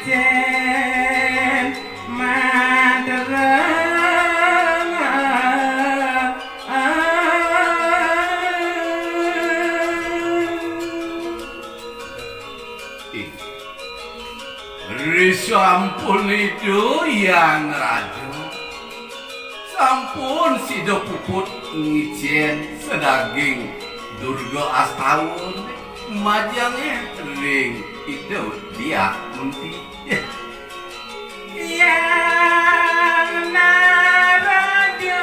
ijen madereng Sampun itu yang radu sampun sido puput ngijen sedaging Durga Astawun majangnya ring itu dia kunti yang narajeng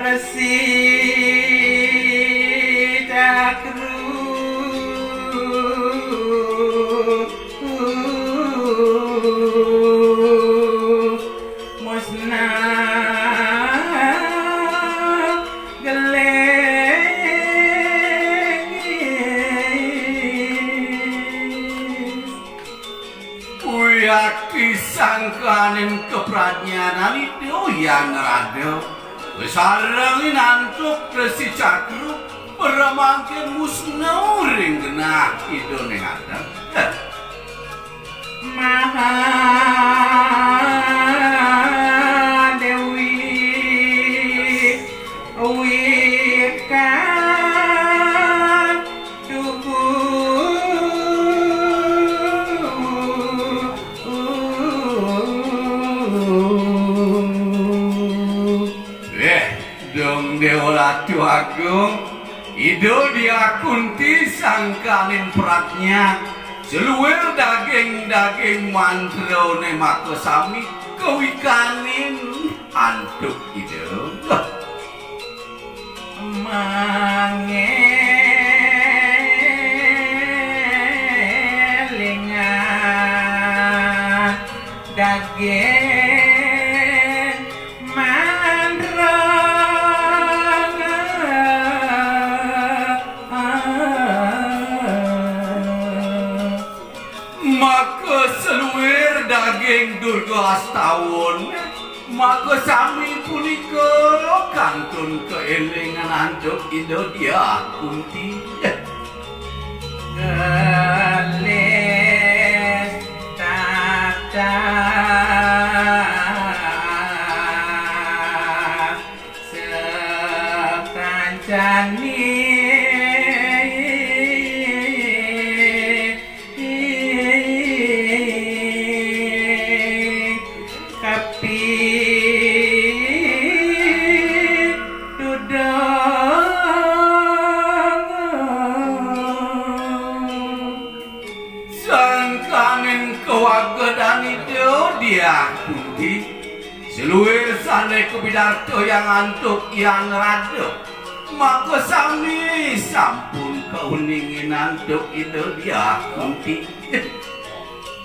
resi sangkanin kepradnyanan itu yang rada besarangin antuk resi cakru peramangkin musnau ring genah itu ada Mahadewi wika Dewa Ratu Agung itu dia kunti sangkanin peratnya seluwer daging mandro ne maka sami kewikanin antuk itu mangelingan daging Durga Astawun maka sami punika kantun keelingan antuk itu dia kunti gelis tata sekancani kunti seluwer sane kebidarto yang antuk yang rada maka sami sampun keuningin antuk itu dia kunti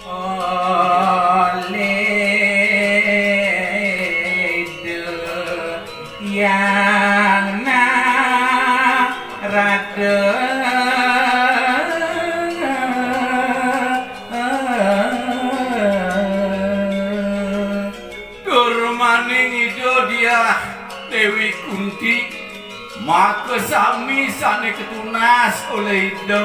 oleh yang narada Dewi Kunti maka sami sane ketunas oleh itu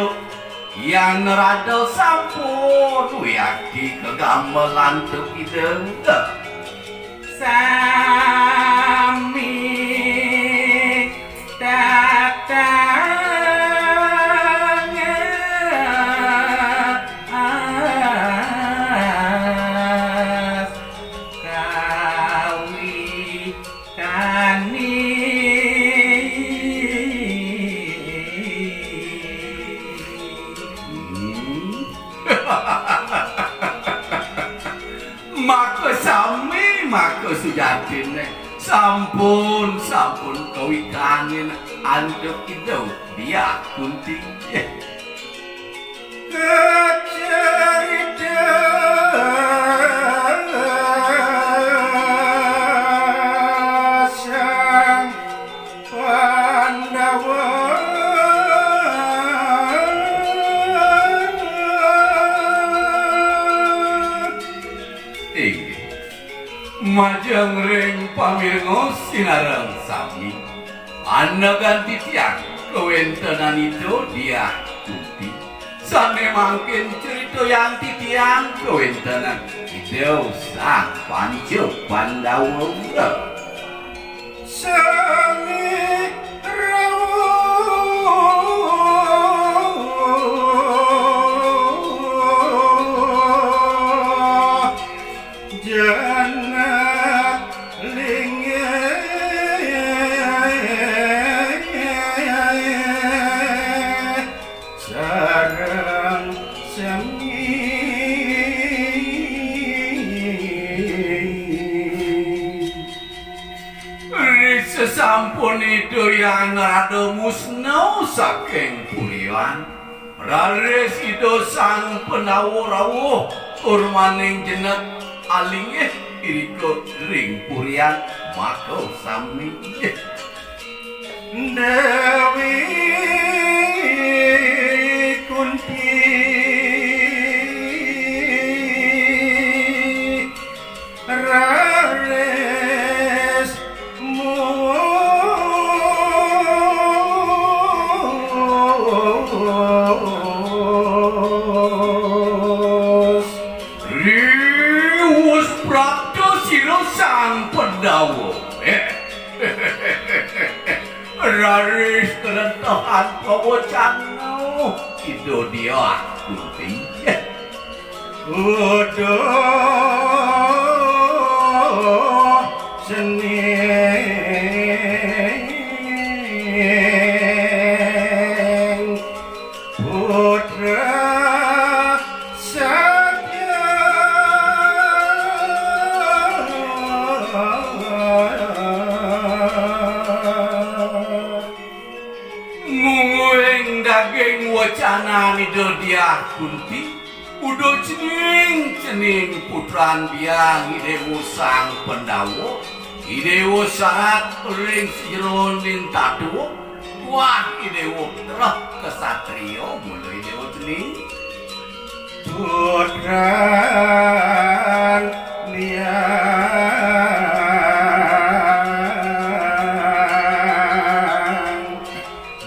yang nerada sampun wiyaki kegamelan tuk itu sami tatang maka sujatin sampun kewikanin antuk itu dia kunti sang Pandawa majang ring pamirngos sinarang sami ana ganti tiang kewentenan itu dia Kunti. Sane mangkin cerita yang titiang kewentenan itu sang Panca Pandawa. Sami rawuh janat linggih sareng semi Sesampun itu yang rada musnah saking purian raris itu sang Pandawa rawuh kurmaning jenet alingih iriko ring purian maka sami Dewi Kunti raris Riwus Prapto sira sang Pandawa. Raris kelentahan pawacana itu dia Kunti. Udah sening putra saja Nguing daging wacana itu dia Kunti. Udah cening putran biang idewo sang Pandawa idewo sangat ring sejeronin tatu wah idewo terah kesatrio mulai idewo cening putran biang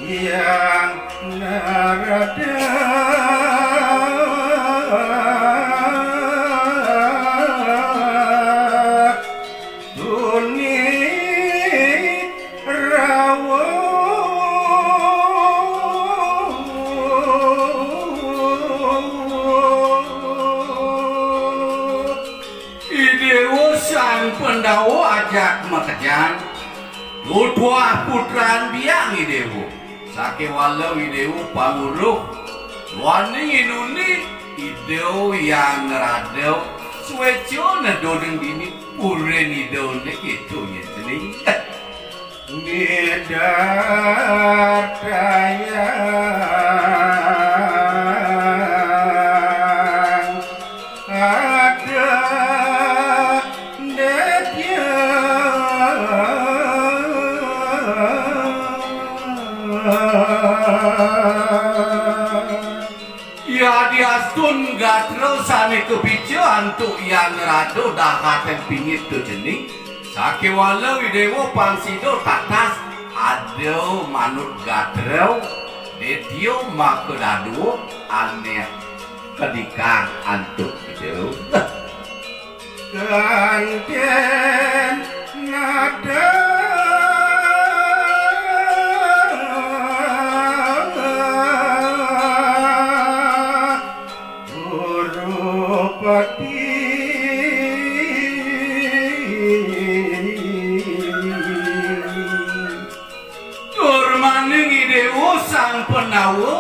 yang narada Pandawa ajak makejan dua putran biang idewo sake walau idewo panguruh wani inuni idewo yang ngerado suweco nedodeng dini puren idewo gitu ya cening Bidar kayang ada ya diastun gatro sane kepicu antuk yang rado dahaten pingit tu jening sake walau idewo pangsido tatas ado manut gatro detio makedado aneh kedikang antuk idewo kanten nada Urupati turmaning idewo sang Pandawa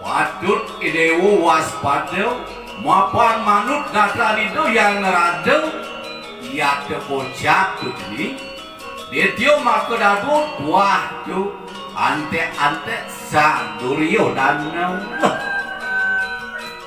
patut idewo waspada mapan manut gatranido yang ngerado ia tebocak tu jening detio makedado wah tu ante sang Duryodana